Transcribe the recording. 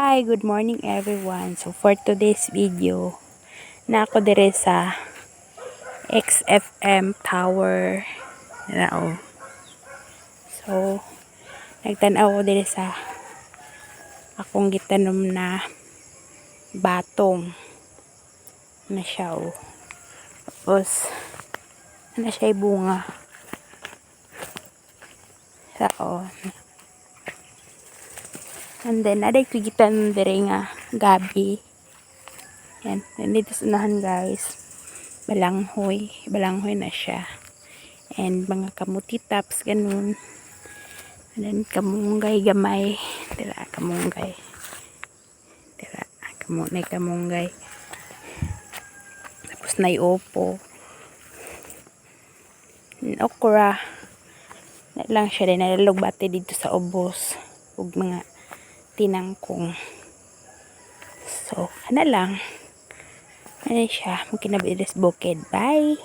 Hi, good morning everyone. So for today's video, na ako dire sa XFM Tower. Nao. So nagtan-aw ko dire sa akong gitanom na batong na siya. Tapos na siya bunga. So, and then aday kigitan dire nga gabi. Yan, nandito sa unahan guys. Balanghoy na siya. And mga kamuti tops ganun. And then kamunggay gamay. Tira kamunggay. Kamunggay. Tapos na opo. Okra. Na lang siya din nalalugbate dito sa ubos. Ug mga tinangkong. So, ano lang. Ano siya, magkinabilis bukid. Bye!